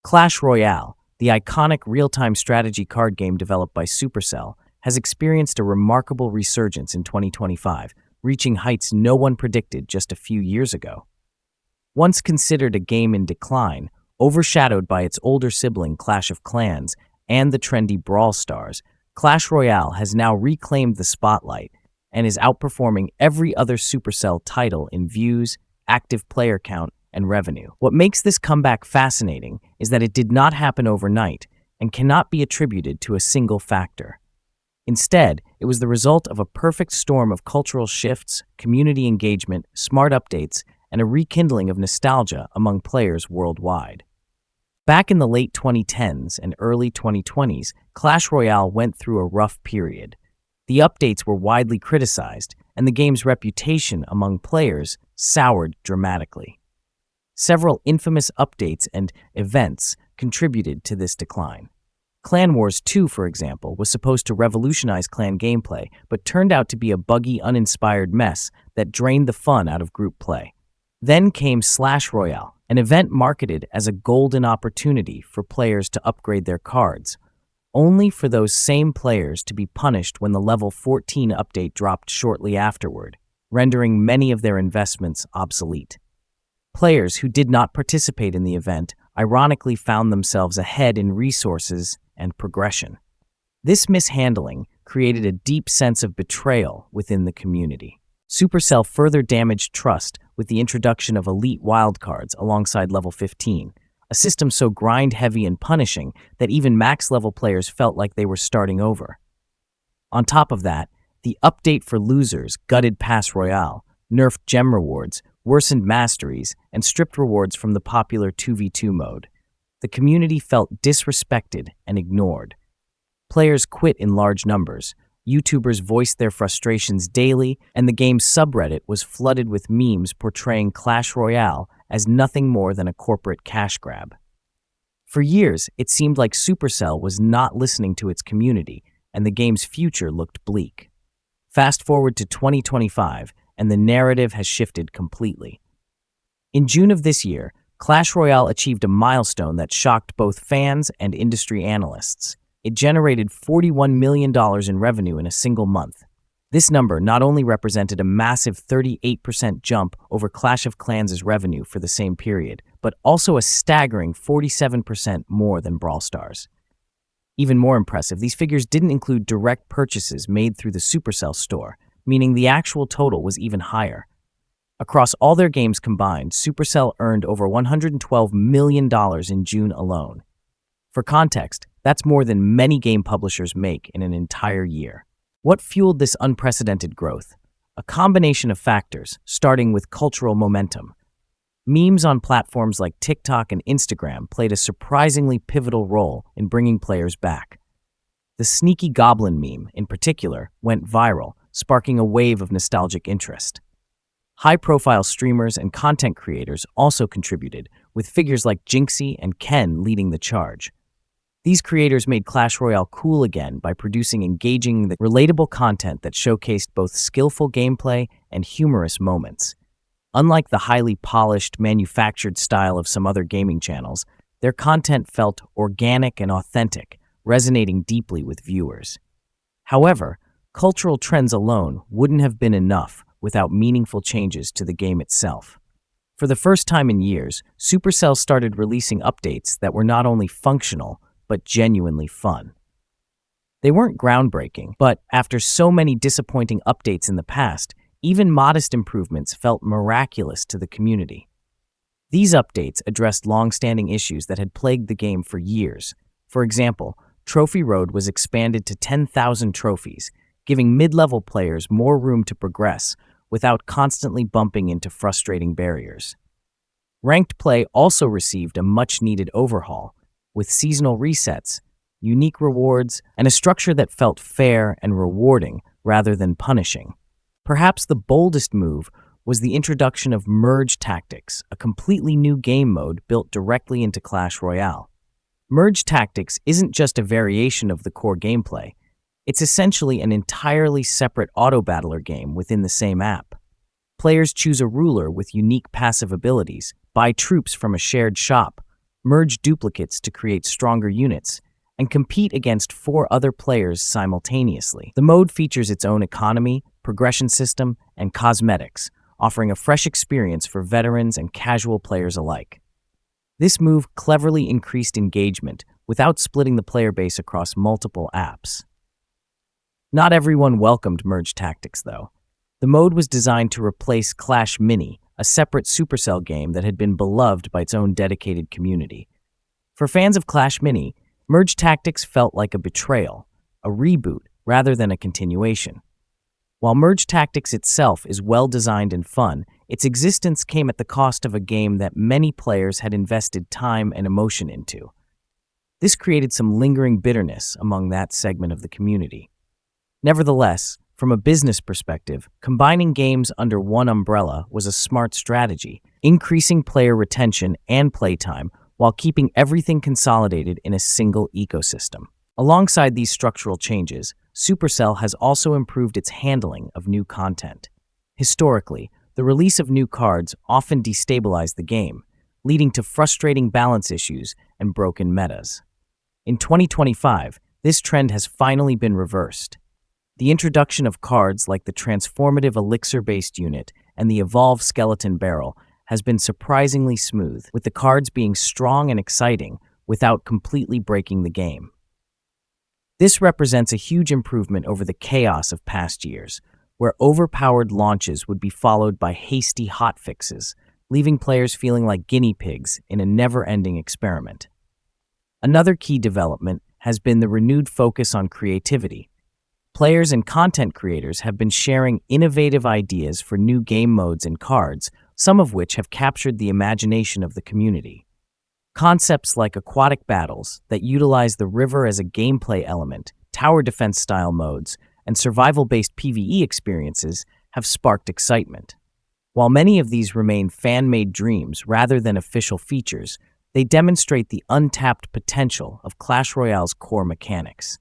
Clash Royale, the iconic real-time strategy card game developed by Supercell, has experienced a remarkable resurgence in 2025, reaching heights no one predicted just a few years ago. Once considered a game in decline, overshadowed by its older sibling Clash of Clans and the trendy Brawl Stars, Clash Royale has now reclaimed the spotlight and is outperforming every other Supercell title in views, active player count, and revenue. What makes this comeback fascinating is that it did not happen overnight and cannot be attributed to a single factor. Instead, it was the result of a perfect storm of cultural shifts, community engagement, smart updates, and a rekindling of nostalgia among players worldwide. Back in the late 2010s and early 2020s, Clash Royale went through a rough period. The updates were widely criticized, and the game's reputation among players soured dramatically. Several infamous updates and events contributed to this decline. Clan Wars 2, for example, was supposed to revolutionize clan gameplay, but turned out to be a buggy, uninspired mess that drained the fun out of group play. Then came Slash Royale, an event marketed as a golden opportunity for players to upgrade their cards, only for those same players to be punished when the level 14 update dropped shortly afterward, rendering many of their investments obsolete. Players who did not participate in the event ironically found themselves ahead in resources and progression. This mishandling created a deep sense of betrayal within the community. Supercell further damaged trust with the introduction of elite wildcards alongside level 15, a system so grind-heavy and punishing that even max-level players felt like they were starting over. On top of that, the update for losers gutted Pass Royale, nerfed gem rewards, worsened masteries, and stripped rewards from the popular 2v2 mode. The community felt disrespected and ignored. Players quit in large numbers, YouTubers voiced their frustrations daily, and the game's subreddit was flooded with memes portraying Clash Royale as nothing more than a corporate cash grab. For years, it seemed like Supercell was not listening to its community, and the game's future looked bleak. Fast forward to 2025, and the narrative has shifted completely. In June of this year, Clash Royale achieved a milestone that shocked both fans and industry analysts. It generated $41 million in revenue in a single month. This number not only represented a massive 38% jump over Clash of Clans' revenue for the same period, but also a staggering 47% more than Brawl Stars. Even more impressive, these figures didn't include direct purchases made through the Supercell store, meaning the actual total was even higher. Across all their games combined, Supercell earned over $112 million in June alone. For context, that's more than many game publishers make in an entire year. What fueled this unprecedented growth? A combination of factors, starting with cultural momentum. Memes on platforms like TikTok and Instagram played a surprisingly pivotal role in bringing players back. The Sneaky Goblin meme, in particular, went viral, sparking a wave of nostalgic interest. High-profile streamers and content creators also contributed, with figures like Jinxie and Ken leading the charge. These creators made Clash Royale cool again by producing engaging, relatable content that showcased both skillful gameplay and humorous moments. Unlike the highly polished, manufactured style of some other gaming channels, their content felt organic and authentic, resonating deeply with viewers. However, cultural trends alone wouldn't have been enough without meaningful changes to the game itself. For the first time in years, Supercell started releasing updates that were not only functional, but genuinely fun. They weren't groundbreaking, but after so many disappointing updates in the past, even modest improvements felt miraculous to the community. These updates addressed long-standing issues that had plagued the game for years. For example, Trophy Road was expanded to 10,000 trophies, giving mid-level players more room to progress without constantly bumping into frustrating barriers. Ranked play also received a much-needed overhaul, with seasonal resets, unique rewards, and a structure that felt fair and rewarding rather than punishing. Perhaps the boldest move was the introduction of Merge Tactics, a completely new game mode built directly into Clash Royale. Merge Tactics isn't just a variation of the core gameplay. It's essentially an entirely separate auto-battler game within the same app. Players choose a ruler with unique passive abilities, buy troops from a shared shop, merge duplicates to create stronger units, and compete against 4 other players simultaneously. The mode features its own economy, progression system, and cosmetics, offering a fresh experience for veterans and casual players alike. This move cleverly increased engagement without splitting the player base across multiple apps. Not everyone welcomed Merge Tactics, though. The mode was designed to replace Clash Mini, a separate Supercell game that had been beloved by its own dedicated community. For fans of Clash Mini, Merge Tactics felt like a betrayal, a reboot rather than a continuation. While Merge Tactics itself is well-designed and fun, its existence came at the cost of a game that many players had invested time and emotion into. This created some lingering bitterness among that segment of the community. Nevertheless, from a business perspective, combining games under one umbrella was a smart strategy, increasing player retention and playtime while keeping everything consolidated in a single ecosystem. Alongside these structural changes, Supercell has also improved its handling of new content. Historically, the release of new cards often destabilized the game, leading to frustrating balance issues and broken metas. In 2025, this trend has finally been reversed. The introduction of cards like the transformative elixir-based unit and the evolved skeleton barrel has been surprisingly smooth, with the cards being strong and exciting without completely breaking the game. This represents a huge improvement over the chaos of past years, where overpowered launches would be followed by hasty hotfixes, leaving players feeling like guinea pigs in a never-ending experiment. Another key development has been the renewed focus on creativity. Players and content creators have been sharing innovative ideas for new game modes and cards, some of which have captured the imagination of the community. Concepts like aquatic battles that utilize the river as a gameplay element, tower defense-style modes, and survival-based PvE experiences have sparked excitement. While many of these remain fan-made dreams rather than official features, they demonstrate the untapped potential of Clash Royale's core mechanics.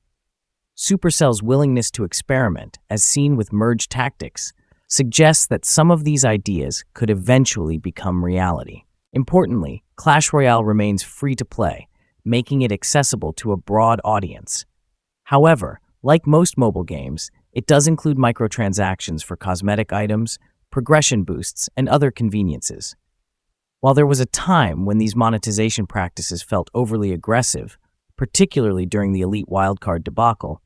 Supercell's willingness to experiment, as seen with Merge Tactics, suggests that some of these ideas could eventually become reality. Importantly, Clash Royale remains free to play, making it accessible to a broad audience. However, like most mobile games, it does include microtransactions for cosmetic items, progression boosts, and other conveniences. While there was a time when these monetization practices felt overly aggressive, particularly during the Elite Wildcard debacle,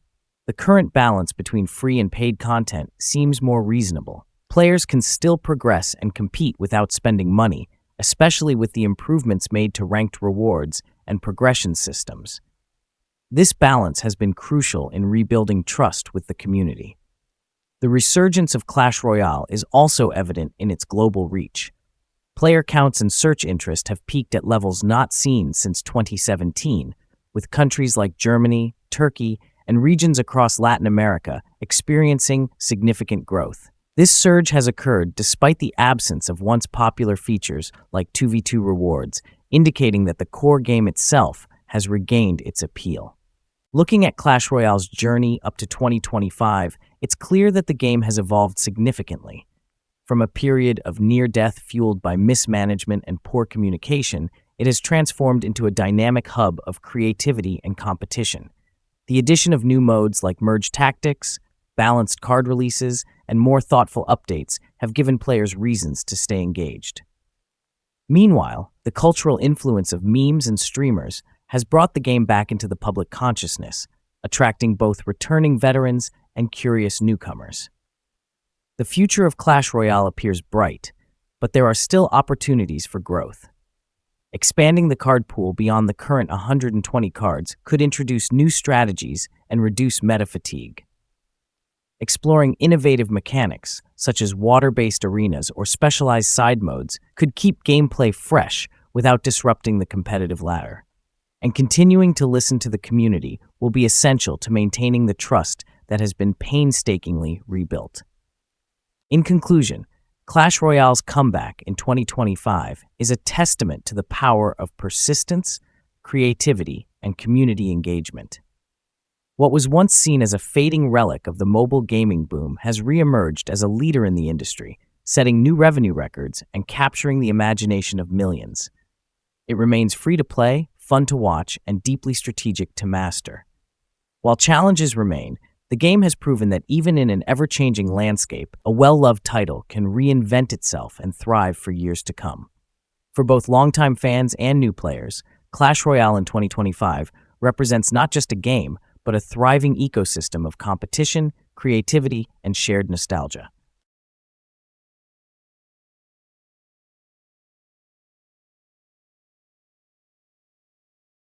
the current balance between free and paid content seems more reasonable. Players can still progress and compete without spending money, especially with the improvements made to ranked rewards and progression systems. This balance has been crucial in rebuilding trust with the community. The resurgence of Clash Royale is also evident in its global reach. Player counts and search interest have peaked at levels not seen since 2017, with countries like Germany, Turkey, and regions across Latin America experiencing significant growth. This surge has occurred despite the absence of once popular features like 2v2 rewards, indicating that the core game itself has regained its appeal. Looking at Clash Royale's journey up to 2025, it's clear that the game has evolved significantly. From a period of near-death fueled by mismanagement and poor communication, it has transformed into a dynamic hub of creativity and competition. The addition of new modes like Merge Tactics, balanced card releases, and more thoughtful updates have given players reasons to stay engaged. Meanwhile, the cultural influence of memes and streamers has brought the game back into the public consciousness, attracting both returning veterans and curious newcomers. The future of Clash Royale appears bright, but there are still opportunities for growth. Expanding the card pool beyond the current 120 cards could introduce new strategies and reduce meta fatigue. Exploring innovative mechanics, such as water-based arenas or specialized side modes, could keep gameplay fresh without disrupting the competitive ladder. And continuing to listen to the community will be essential to maintaining the trust that has been painstakingly rebuilt. In conclusion, Clash Royale's comeback in 2025 is a testament to the power of persistence, creativity, and community engagement. What was once seen as a fading relic of the mobile gaming boom has reemerged as a leader in the industry, setting new revenue records and capturing the imagination of millions. It remains free to play, fun to watch, and deeply strategic to master. While challenges remain, the game has proven that even in an ever-changing landscape, a well-loved title can reinvent itself and thrive for years to come. For both longtime fans and new players, Clash Royale in 2025 represents not just a game, but a thriving ecosystem of competition, creativity, and shared nostalgia.